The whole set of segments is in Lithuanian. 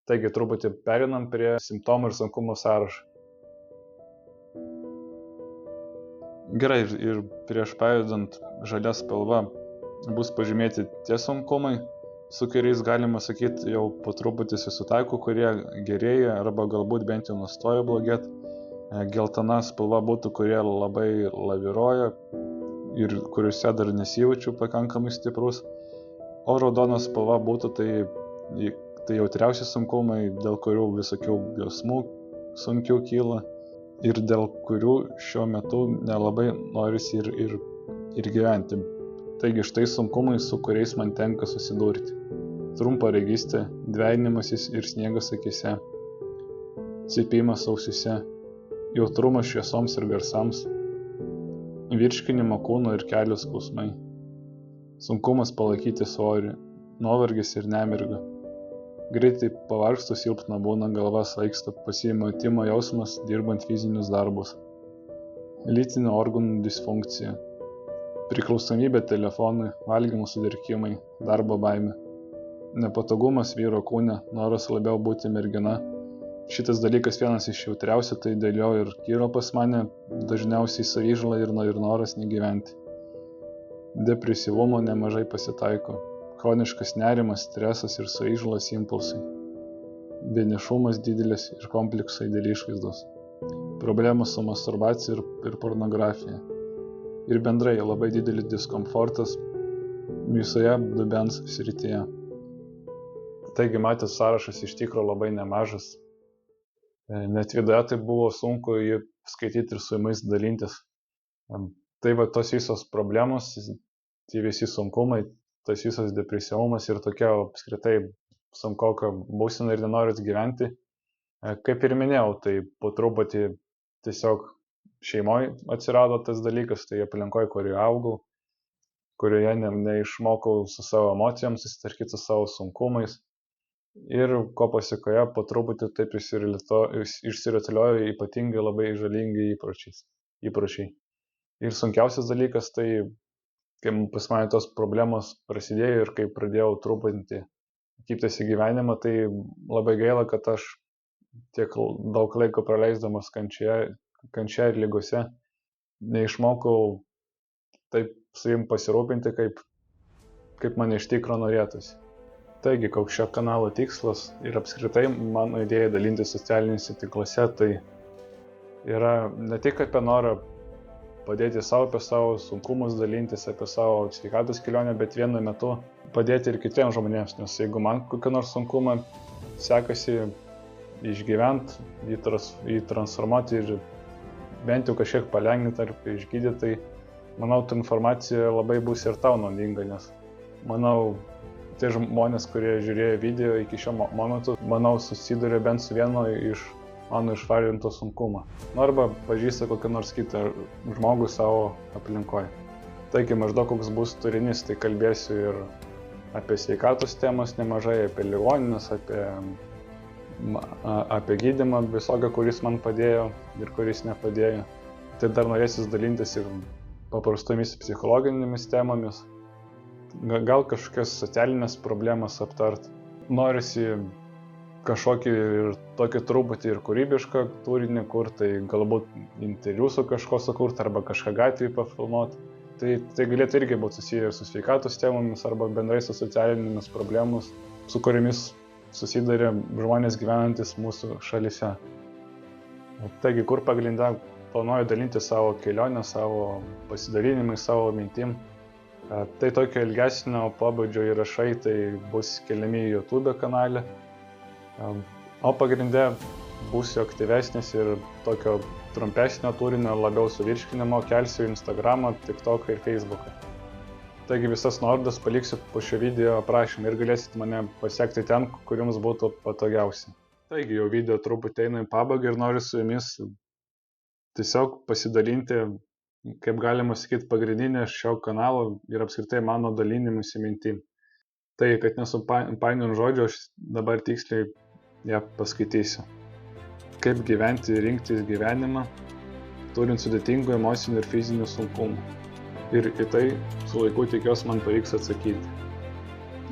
Taigi truputį perinam prie simptomų ir sunkumų sąrašą. Gerai, ir prieš pajudant žalia spalva bus pažymėti tie sunkumai, su kuriais galima sakyti jau po truputį susitaiko, kurie gerėja arba galbūt bent jau nustoja blogėti. Geltona spalva būtų, kurie labai laviruoja ir kuriuose dar nesijaučiu pakankamai stiprus. O raudona spalva būtų tai jautriausi sunkumai, dėl kurių visokių jausmų sunkiau kyla ir dėl kurių šiuo metu nelabai norisi ir gyventi. Taigi štai sunkumai, su kuriais man tenka susidurti. Trumparegystė, dvejinimasis ir sniegas akyse, cypimas ausyse, jautrumas šviesoms ir garsams, virškinimo kūno ir kelių skausmai, sunkumas palaikyti svorį, nuovargis ir nemiga. Greitai pavargstu, silpna būna, galva svaigsta, pasimetimo jausmas dirbant fizinius darbus, lytinių organų disfunkcija, priklausomybė telefonui, valgymo sudirkimai, darbo baimė, nepatogumas vyro kūne, noras labiau būti mergina. Šitas dalykas vienas iš jautriausių, tai dėl jo ir kyla pas mane dažniausiai savižala ir noras negyventi. Depresyvumo nemažai pasitaiko, chroniškas nerimas, stresas ir savižalos impulsai, vienišumas didelis ir kompleksai dėl išvaizdos, problemos su masturbacija ir pornografija ir bendrai labai didelis diskomfortas visoje dubens srityje. Taigi matęs sąrašas iš tikro labai nemažas. Net viduje tai buvo sunku jį skaityti ir su jumis dalintis. Tai va tos visos problemos, tie visi sunkumai, tas visas depresyvumas ir tokia apskritai sunkoka būsena ir nenorit gyventi. Kaip ir minėjau, tai po truputį tiesiog šeimoje atsirado tas dalykas, tai aplinkoje, kurioje augau, kurioje neišmokau su savo emocijom susitvarkyti su savo sunkumais. Ir ko pasiekoje po truputį taip išsirutuliojo ypatingai labai žalingi įpročiai. Ir sunkiausias dalykas tai, kai pas mane tos problemos prasidėjo ir kai pradėjau truputį kibtis į gyvenimą, tai labai gaila, kad aš tiek daug laiko praleisdamas kančia ir ligose neišmokau taip savim pasirūpinti, kaip man iš tikro norėtųsi. Taigi, koks šio kanalo tikslas ir apskritai mano idėja dalintis socialiniuose tinkluose, tai yra ne tik apie norą padėti savo, apie savo sunkumus dalintis, apie savo sveikatos kelionę, bet vienu metu padėti ir kitiems žmonėms, nes jeigu man kokią nors sunkumą sekasi išgyventi, jį transformuoti ir bent jau kažkiek palengvinti ar išgydyti, tai manau, ta informacija labai bus ir tau naudinga, nes manau, tie žmonės, kurie žiūrėjo video iki šio momentu, manau, susiduria bent su vienu iš mano išvardinto sunkumo. Arba pažįsta kokią nors kitą žmogų savo aplinkoje. Taigi maždaug koks bus turinys, tai kalbėsiu ir apie sveikatos temas nemažai, apie ligonines, apie gydymą visokią, kuris man padėjo ir kuris nepadėjo. Tai dar norėsis dalintis ir paprastomis psichologinėmis temomis. Gal kažkokias socialinės problemas aptart. Norisi kažkokį ir tokį truputį ir kūrybišką turinį kurti, tai galbūt interviu su kažko sukurti arba kažką gatvėje pafilmuoti. Tai galėtų irgi būti susiję su sveikatos temomis arba bendrai su socialinėmis problemus, su kuriamis susiduria žmonės gyvenantis mūsų šalyse. Taigi, kur pagrindę planuoju dalinti savo kelionę, savo pasidalinimai, savo mintim. Tai tokio ilgesnio pobūdžio įrašai tai bus keliami YouTube kanale, o pagrinde būsiu aktyvesnis ir tokio trumpesnio turinio, labiau su virškinimo kelsiu Instagramą, TikToką ir Facebooką. Taigi visas nuorodas paliksiu po šio video aprašymą ir galėsit mane pasiekti ten, kur jums būtų patogiausia. Taigi jau video truputį eina į pabaigą ir noriu su jumis tiesiog pasidalinti, kaip galima sakyti, pagrindinė šio kanalo ir apskritai mano dalinimusi mintim. Tai, kad nesupainiojant žodžio, aš dabar tiksliai ją paskaitysiu. Kaip gyventi ir rinktis gyvenimą, turint sudėtingų emocinių ir fizinių sunkumų. Ir į tai su laiku tikiuosi man pavyks atsakyti.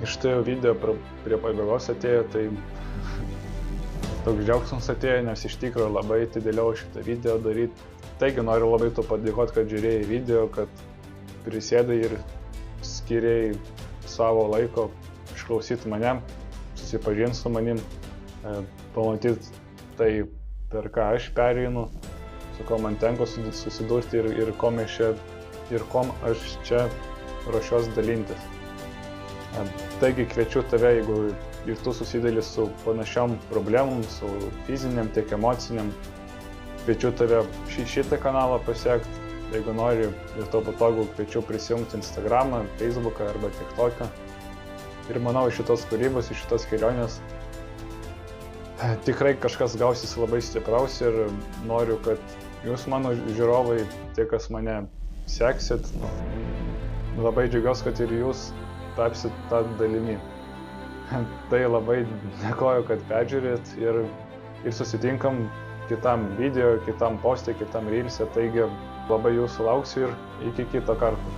Iš tai video prie pabaigos atėjo, tai toks džiaugsmas atėjo, nes iš tikrųjų labai atidėliau šitą video daryti. Taigi noriu labai tu padėkoti, kad žiūrėjai video, kad prisėdai ir skiriai savo laiko išklausyti mane, susipažinti su manim, pamatyti tai, per ką aš pereinu, su kuo man tenko susidurti ir kom aš čia ruošiuos dalintis. Taigi kviečiu tave, jeigu ir tu susideli su panašiom problemom, su fiziniam, tiek emociniam, kviečiu tave šitą kanalą pasiekti. Jeigu nori ir to patogu, kviečiu prisijungti Instagramą, Facebooką arba TikToką. Ir manau, iš šitos kūrybos, iš šitos kelionės tikrai kažkas gausis labai stipraus ir noriu, kad jūs, mano žiūrovai, tie, kas mane seksit, labai džiaugiuosi, kad ir jūs tapsit tą dalimi. Tai labai dėkoju, kad peržiūrėt ir susitinkam kitam video, kitam postė, kitam reelse, taigi labai jūsų lauksiu ir iki kito karto.